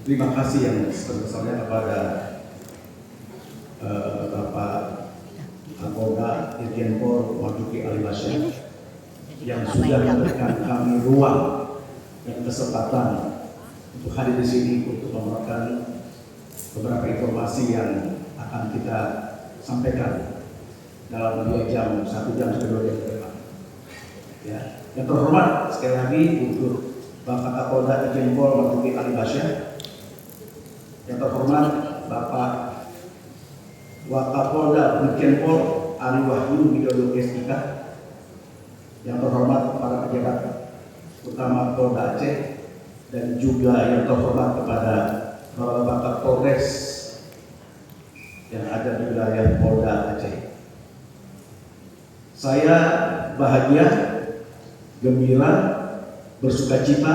Terima kasih yang sebesar-besarnya kepada Bapak Kapolda Irjen Pol Marzuki Ali Bashir yang sudah memberikan kami ruang dan kesempatan untuk hadir di sini untuk memberikan beberapa informasi yang akan kita sampaikan dalam 2 jam, 1 jam sampai 2 jam ke depan. Ya. Yang terhormat sekali lagi untuk Bapak Kapolda Irjen Pol Marzuki Ali Bashir, yang terhormat Bapak Wakapolda Irjen Pol Ari Wahyu Widodo SIK, yang terhormat para pejabat utama Polda Aceh, dan juga yang terhormat kepada Bapak Kapolres yang ada di wilayah Polda Aceh. Saya bahagia, gembira, bersukacita,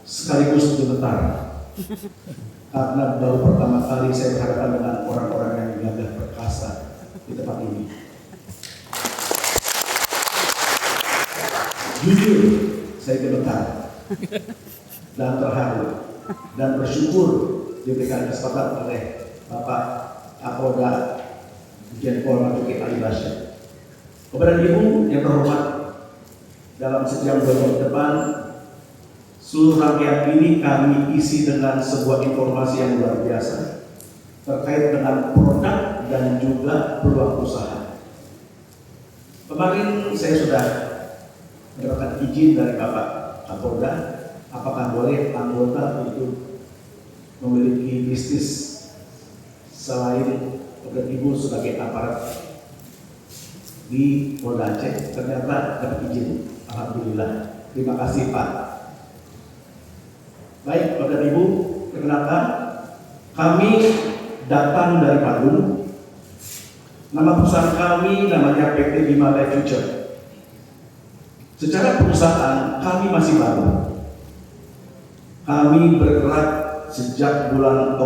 sekaligus gemetar karena baru pertama kali saya berhadapan dengan orang-orang yang gagah perkasa di tempat ini. Jujur, saya gemetar dan terharu dan bersyukur diberikan kesempatan oleh Bapak Kapolda Irjen Pol Marzuki Ali Bashir. Kepada Ibu yang terhormat, dalam sejam 2 jam ke depan, seluruh rangkaian ini kami isi dengan sebuah informasi yang luar biasa terkait dengan produk dan juga peluang usaha. Kemarin saya sudah mendapatkan izin dari Bapak Kapolda, apakah boleh anggota untuk memiliki bisnis selain kepada Ibu sebagai aparat di Polda Aceh. Ternyata dapat izin, alhamdulillah. Terima kasih Pak. Baik, Bapak Ibu, perkenalkan, kami datang dari Bandung. Nama perusahaan kami namanya PT Bima Life Future. Secara perusahaan kami masih baru. Kami bergerak sejak bulan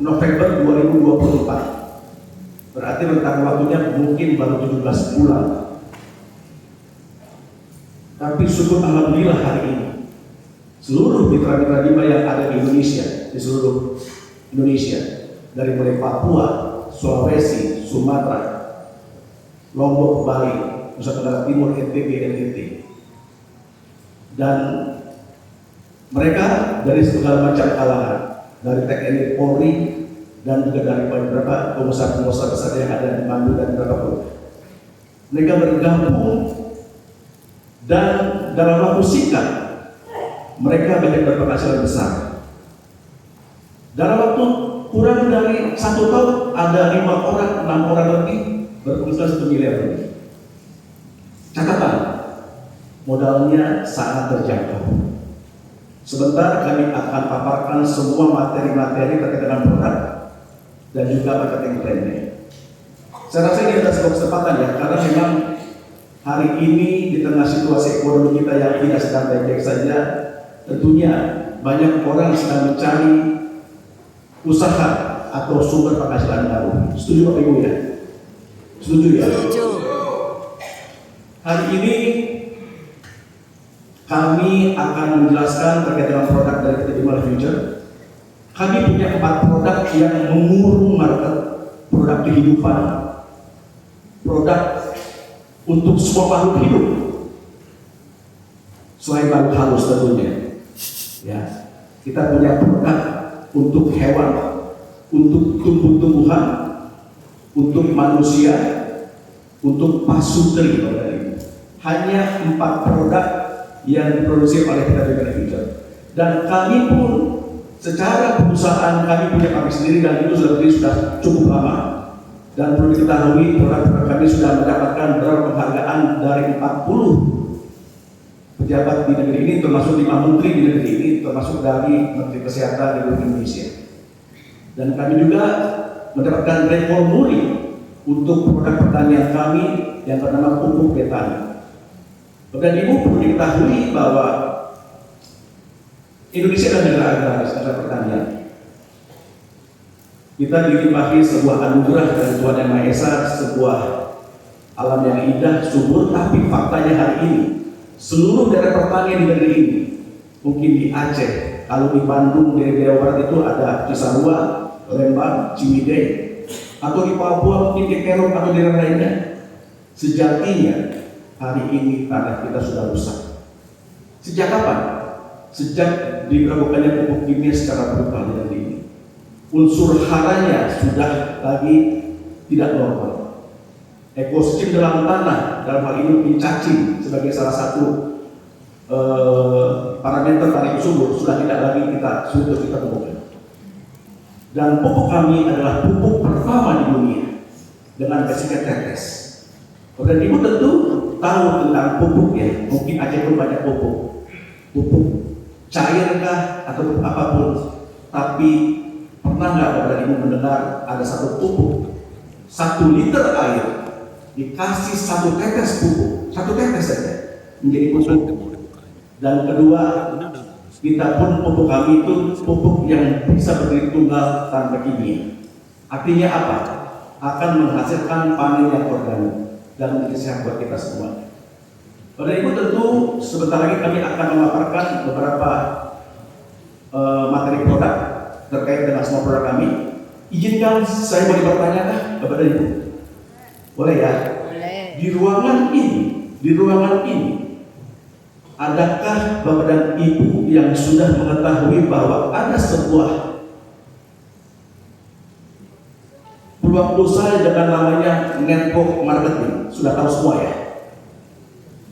November 2024. Berarti rentang waktunya mungkin baru 17 bulan. Tapi syukur alhamdulillah hari ini seluruh mitra-mitra Bima yang ada di Indonesia, di seluruh Indonesia, dari mulai Papua, Sulawesi, Sumatera, Lombok, Bali, Nusa Tenggara Timur, NTB, NTT, dan mereka dari segala macam kalangan, dari TNI, Polri, dan juga dari beberapa pengusaha-pengusaha besar yang ada di Bandung dan beberapa pun. Mereka bergabung dan dalam waktu singkat mereka banyak berpenghasilan besar. Dalam waktu kurang dari 1 tahun ada 5 orang, 6 orang lebih berpenghasilan 1 miliar lebih. Catatan, modalnya sangat terjangkau. Sebentar kami akan paparkan semua materi-materi terkait dengan produk dan juga marketing plan-nya. Saya rasa ini adalah sebuah kesempatan ya, karena memang hari ini di tengah situasi ekonomi kita yang tidak sedang baik-baik saja, tentunya banyak orang sedang mencari usaha atau sumber penghasilan baru. Setuju Bapak Ibu ya? Setuju ya? Setuju. Hari ini kami akan menjelaskan terkait dengan produk dari PT Bima Life Future. Kami punya 4 produk yang mengurung market, produk kehidupan, produk untuk semua makhluk hidup, selain makhluk halus tentunya. Ya, kita punya produk untuk hewan, untuk tumbuh-tumbuhan, untuk manusia, untuk pasutri. Hanya 4 produk yang diproduksi oleh PT Bima Life Future. Dan kami pun secara perusahaan kami punya pabrik sendiri dan itu sudah cukup lama, dan perlu diketahui produk kami sudah mendapatkan beberapa penghargaan dari 40 pejabat di negeri ini, termasuk 5 menteri di negeri ini, termasuk dari Menteri Kesehatan di Indonesia. Dan kami juga mendapatkan rekor muri untuk produk pertanian kami yang bernama pupuk betani. Dan Ibu perlu diketahui bahwa Indonesia adalah negara agraris, negara pertanian. Kita dilimpahi sebuah anugerah dari Tuhan Yang Maha Esa, sebuah alam yang indah, subur, tapi faktanya hari ini seluruh daerah pertanian di negeri ini, mungkin di Aceh, Kalau di Bandung, di Jawa Barat itu ada Cisarua, Lembang, Ciwidey, atau di Papua mungkin di Kerong atau di lainnya. Sejatinya hari ini tanah kita sudah rusak. Sejak kapan? Sejak diberlakukannya pupuk kimia secara brutal dan ini. Unsur haranya sudah lagi tidak normal. Ekosistem dalam tanah, dalam hal ini cacing sebagai salah satu parameter tarik subur sudah tidak lagi sulit kita temukan. Dan pupuk kami adalah pupuk pertama di dunia dengan basic tetes. Dan ibu tentu tahu tentang pupuk ya, mungkin Aceh pun banyak pupuk cairkah atau apapun, tapi pernah nggak Bapak Ibu mendengar ada satu pupuk 1 liter air dikasih 1 tetes pupuk, 1 tetes saja menjadi pupuk. Dan kedua, kita pun pupuk kami itu pupuk yang bisa berdiri tunggal tanpa kimia. Artinya apa? Akan menghasilkan panen yang organik dan menjadi sehat buat kita semua. Bapak Ibu tentu sebentar lagi kami akan memaparkan beberapa materi produk terkait dengan semua produk kami. Izinkan saya boleh bertanya kah kepada Ibu? Boleh ya? Boleh. Di ruangan ini, adakah Bapak dan Ibu yang sudah mengetahui bahwa ada sebuah peluang usaha dengan namanya network marketing? Sudah tahu semua ya?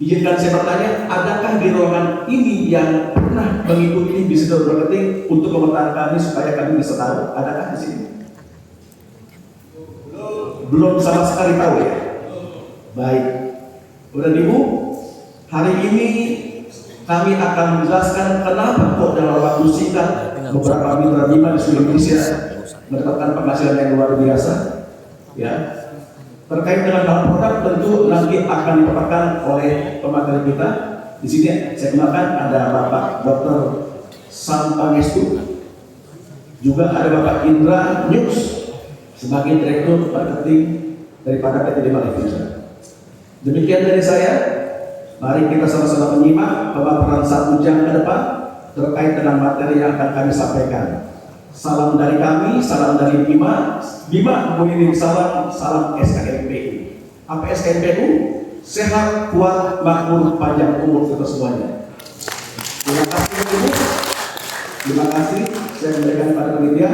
Izinkan saya bertanya, adakah di ruangan ini yang pernah mengikuti bisnis marketing untuk mempertahankan kami supaya kami bisa tahu? Adakah di sini? Belum sama sekali tahu ya? Baik. Udah Ibu, hari ini kami akan menjelaskan kenapa kok dalam waktu singkat beberapa mitra bima di seluruh Indonesia mendapatkan penghasilan yang luar biasa. Ya. Terkait dengan hal produk tentu nanti akan dipaparkan oleh pemateri kita. Di sini saya kenalkan ada Bapak Dr. Sam Pangestu, juga ada Bapak Indra News sebagai Direktur Marketing daripada PT Lima Levisa. Demikian dari saya. Mari kita sama-sama menyimak pemaparan 1 jam ke depan terkait dengan materi yang akan kami sampaikan. Salam dari kami, salam dari Bima mengirim salam SKMPU. Apa SKMPU? Sehat, kuat, makmur, panjang umur kita semuanya. Terima kasih. Terima kasih. Saya memberikan pada panitia.